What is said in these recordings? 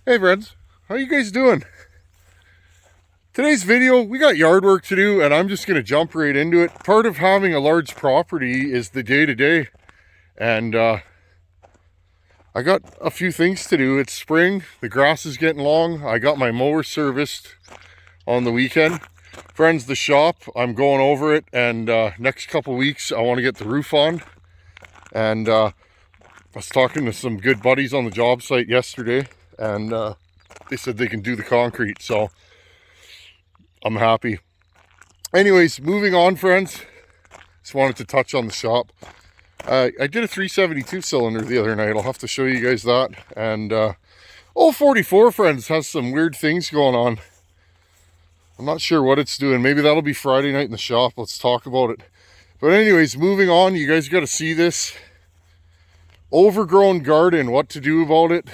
Hey friends, how you guys doing? Today's video, we got yard work to do and I'm just going to jump right into it. Part of having a large property is the day-to-day, and I got a few things to do. It's spring, the grass is getting long. I got my mower serviced on the weekend. Friends, the shop, I'm going over it, and next couple weeks I want to get the roof on. And I was talking to some good buddies on the job site yesterday, and they said they can do the concrete, so I'm happy. Anyways, moving on, friends. Just wanted to touch on the shop. I did a 372 cylinder the other night. I'll have to show you guys that. And 044, friends, has some weird things going on. I'm not sure what it's doing. Maybe that'll be Friday night in the shop. Let's talk about it. But anyways, moving on. You guys got to see this overgrown garden. What to do about it?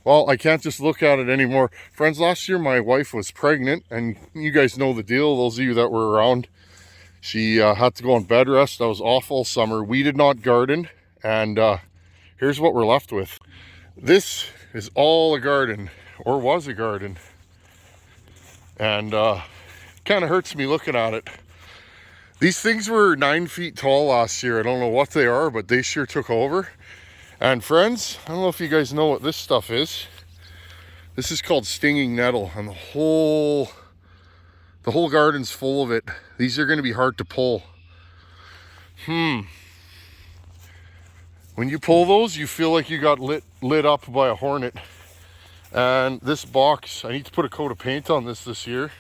Well, I can't just look at it anymore. Friends, last year my wife was pregnant, and you guys know the deal, those of you that were around. She had to go on bed rest. I was off all summer. We did not garden, and here's what we're left with. This is all a garden, or was a garden, and kind of hurts me looking at it. These things were 9 feet tall last year. I don't know what they are, but they sure took over. And friends, I don't know if you guys know what this stuff is. This is called stinging nettle, and the whole garden's full of it. These are going to be hard to pull. When you pull those, you feel like you got lit up by a hornet. And this box, I need to put a coat of paint on this year.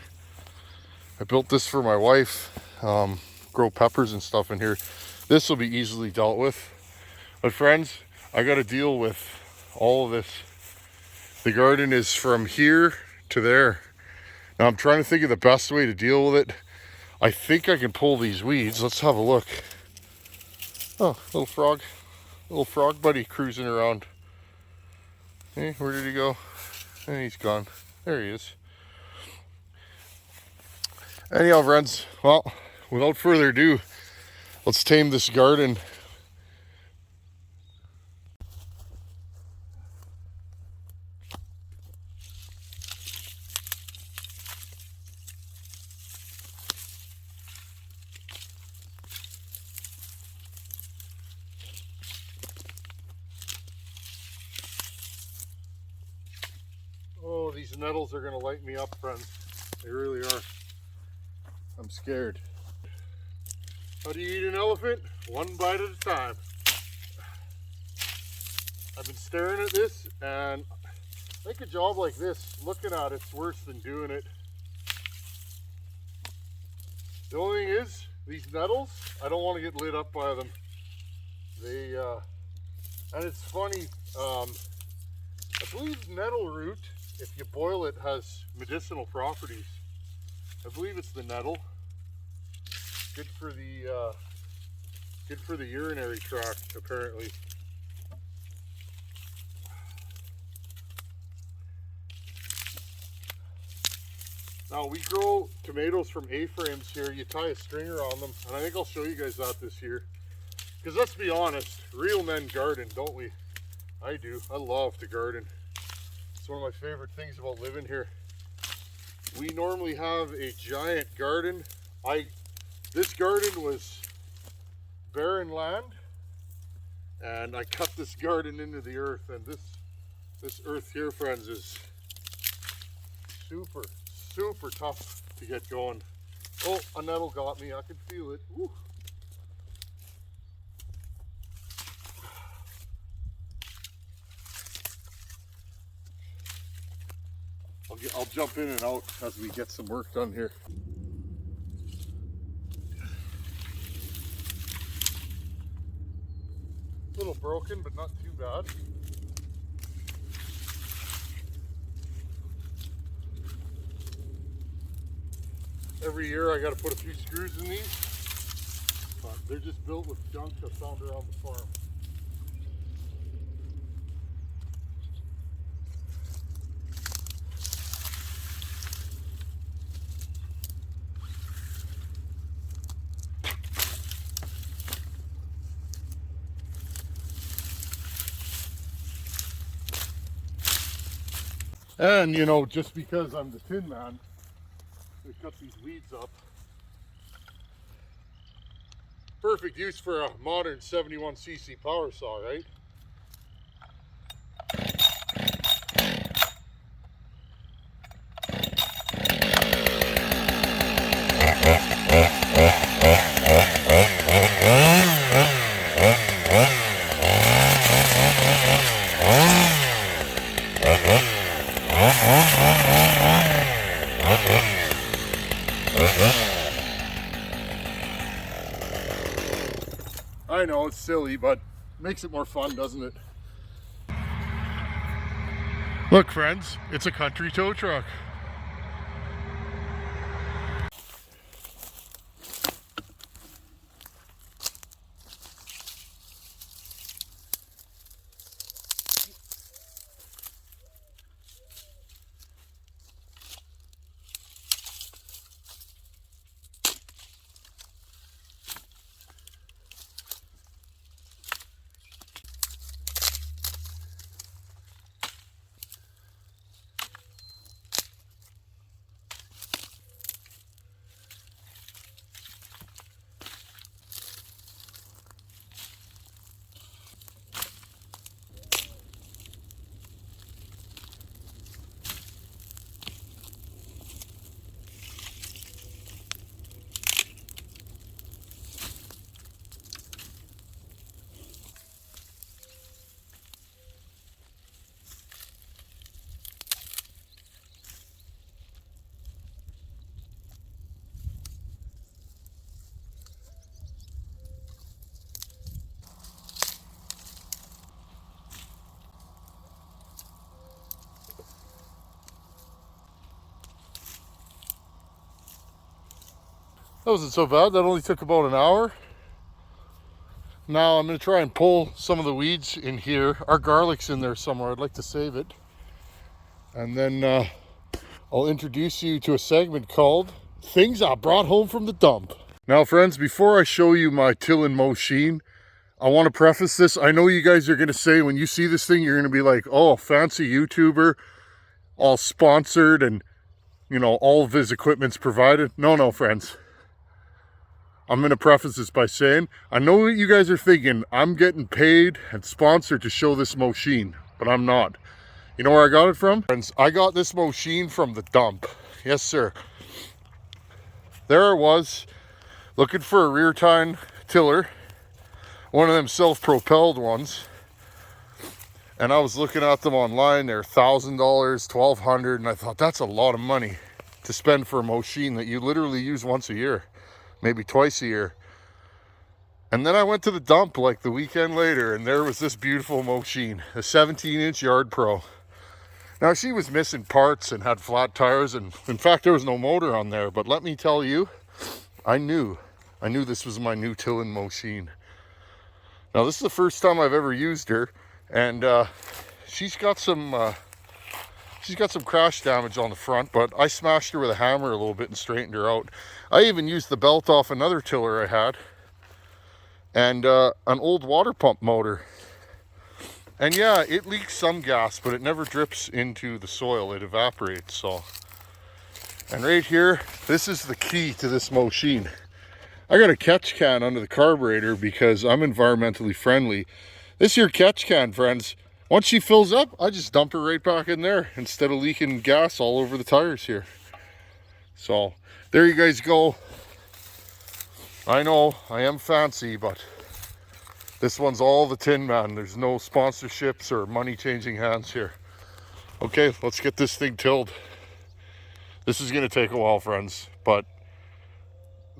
I built this for my wife. Grow peppers and stuff in here. This will be easily dealt with. But friends, I got to deal with all of this. The garden is from here to there. Now I'm trying to think of the best way to deal with it. I think I can pull these weeds. Let's have a look. Oh, little frog buddy cruising around. Hey, where did he go? Hey, he's gone. There he is. Anyhow, friends, well, without further ado, let's tame this garden. Oh, these nettles are gonna light me up, friends. They really are. I'm scared. How do you eat an elephant? One bite at a time. I've been staring at this, and I think a job like this, looking at it's worse than doing it. The only thing is, these nettles, I don't want to get lit up by them. They, and it's funny, I believe nettle root, if you boil it, has medicinal properties. I believe it's the nettle. Good for the urinary tract, apparently. Now we grow tomatoes from A-frames here. You tie a stringer on them, and I think I'll show you guys that this year. Because let's be honest, real men garden, don't we? I do. I love to garden. It's one of my favorite things about living here. We normally have a giant garden. This garden was barren land, and I cut this garden into the earth, and this earth here, friends, is super tough to get going. Oh, a nettle got me. I can feel it. Woo. I'll jump in and out as we get some work done here. A little broken, but not too bad. Every year I got to put a few screws in these, but they're just built with junk I found around the farm. And you know, just because I'm the Tin Man, they cut these weeds up. Perfect use for a modern 71cc power saw, right? I know it's silly, but makes it more fun, doesn't it? Look, friends, it's a country tow truck. That wasn't so bad. That only took about an hour. Now I'm going to try and pull some of the weeds in here. Our garlic's in there somewhere. I'd like to save it. And then I'll introduce you to a segment called Things I Brought Home from the Dump. Now, friends, before I show you my tillin' machine, I want to preface this. I know you guys are going to say, when you see this thing, you're going to be like, oh, fancy YouTuber, all sponsored, and, you know, all of his equipment's provided. No, friends. I'm going to preface this by saying, I know what you guys are thinking. I'm getting paid and sponsored to show this machine, but I'm not. You know where I got it from? Friends, I got this machine from the dump. Yes, sir. There I was, looking for a rear tine tiller, one of them self-propelled ones. And I was looking at them online. They're $1,000, $1,200, and I thought that's a lot of money to spend for a machine that you literally use once a year. Maybe twice a year. And then I went to the dump like the weekend later, and there was this beautiful machine, a 17-inch Yard Pro. Now, she was missing parts and had flat tires, and in fact there was no motor on there, but let me tell you, I knew this was my new tillin' machine. Now, this is the first time I've ever used her, and she's got some crash damage on the front, but I smashed her with a hammer a little bit and straightened her out. I even used the belt off another tiller I had, and an old water pump motor. And yeah, it leaks some gas, but it never drips into the soil, it evaporates. So, and right here, this is the key to this machine. I got a catch can under the carburetor because I'm environmentally friendly. This here catch can, friends, once she fills up, I just dump her right back in there instead of leaking gas all over the tires here. So, there you guys go. I know, I am fancy, but this one's all the Tin Man. There's no sponsorships or money changing hands here. Okay, let's get this thing tilled. This is going to take a while, friends, but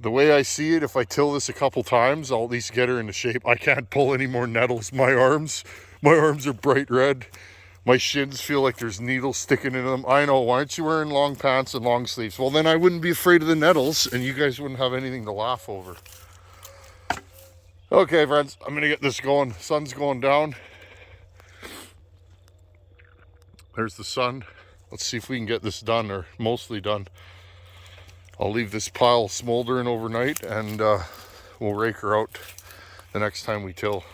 the way I see it, if I till this a couple times, I'll at least get her into shape. I can't pull any more nettles. My arms are bright red. My shins feel like there's needles sticking into them. I know, why aren't you wearing long pants and long sleeves? Well, then I wouldn't be afraid of the nettles, and you guys wouldn't have anything to laugh over. Okay, friends, I'm going to get this going. Sun's going down. There's the sun. Let's see if we can get this done, or mostly done. I'll leave this pile smoldering overnight, and we'll rake her out the next time we till.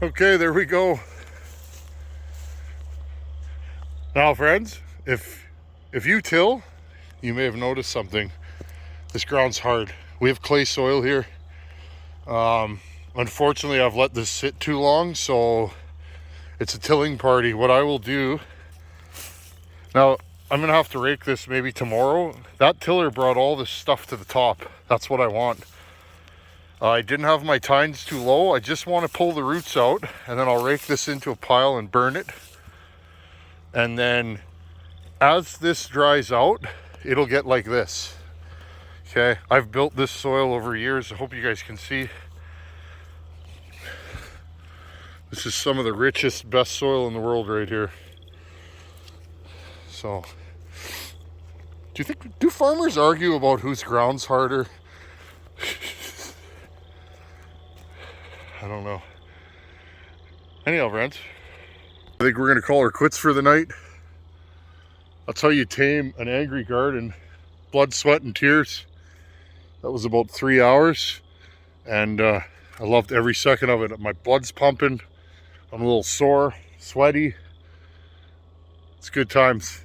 Okay, there we go. Now, friends, if you till, you may have noticed something. This ground's hard. We have clay soil here. Unfortunately, I've let this sit too long, so it's a tilling party. What I will do now, I'm gonna have to rake this maybe tomorrow. That tiller brought all this stuff to the top. That's what I want. I didn't have my tines too low. I just want to pull the roots out, and then I'll rake this into a pile and burn it. And then as this dries out, it'll get like this. Okay, I've built this soil over years. I hope you guys can see. This is some of the richest, best soil in the world right here. So, do farmers argue about whose ground's harder? I don't know. Anyhow, friends, I think we're gonna call her quits for the night. That's how you tame an angry garden. Blood, sweat, and tears. That was about 3 hours, and I loved every second of it. My blood's pumping. I'm a little sore, sweaty. It's good times.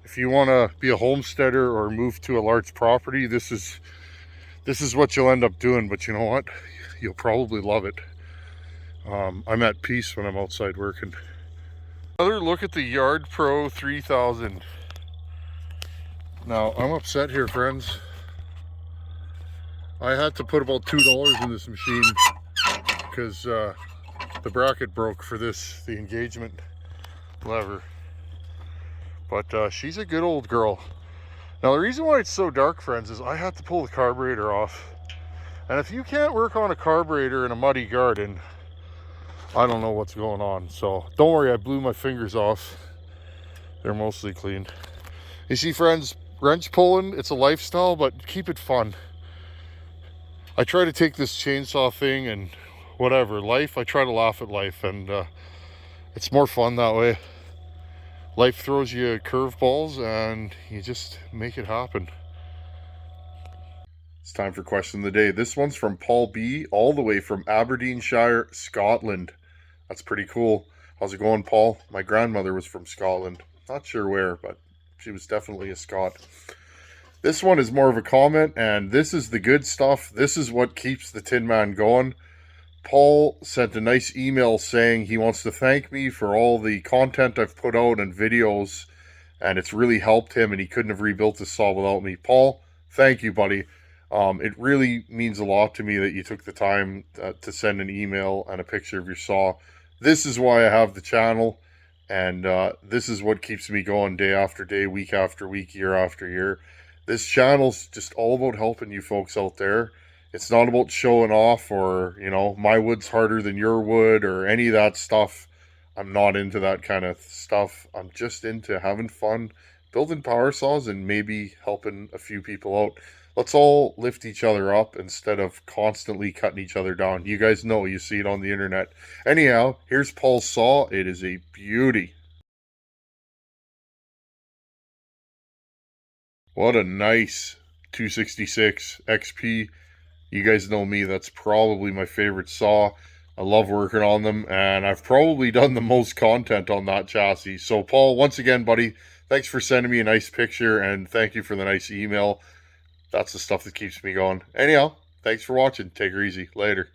If you want to be a homesteader or move to a large property, this is what you'll end up doing. But you know what? You'll probably love it. I'm at peace when I'm outside working. Another look at the Yard Pro 3000. Now, I'm upset here, friends. I had to put about $2 in this machine because the bracket broke for this, the engagement lever. But she's a good old girl. Now, the reason why it's so dark, friends, is I had to pull the carburetor off. And if you can't work on a carburetor in a muddy garden, I don't know what's going on. So don't worry, I blew my fingers off. They're mostly clean. You see, friends, wrench pulling, it's a lifestyle, but keep it fun. I try to take this chainsaw thing and whatever, life, I try to laugh at life, and it's more fun that way. Life throws you curveballs and you just make it happen. It's time for question of the day. This one's from Paul B, all the way from Aberdeenshire, Scotland. That's pretty cool. How's it going, Paul? My grandmother was from Scotland. Not sure where, but she was definitely a Scot. This one is more of a comment, and this is the good stuff. This is what keeps the Tin Man going. Paul sent a nice email saying he wants to thank me for all the content I've put out and videos, and it's really helped him, and he couldn't have rebuilt this saw without me. Paul, thank you, buddy. It really means a lot to me that you took the time to send an email and a picture of your saw. This is why I have the channel, and this is what keeps me going day after day, week after week, year after year. This channel's just all about helping you folks out there. It's not about showing off or, you know, my wood's harder than your wood or any of that stuff. I'm not into that kind of stuff. I'm just into having fun, building power saws, and maybe helping a few people out. Let's all lift each other up instead of constantly cutting each other down. You guys know, you see it on the internet. Anyhow, here's Paul's saw. It is a beauty. What a nice 266 XP. You guys know me, that's probably my favorite saw. I love working on them, and I've probably done the most content on that chassis. So Paul, once again, buddy, thanks for sending me a nice picture, and thank you for the nice email. That's the stuff that keeps me going. Anyhow, thanks for watching. Take her easy. Later.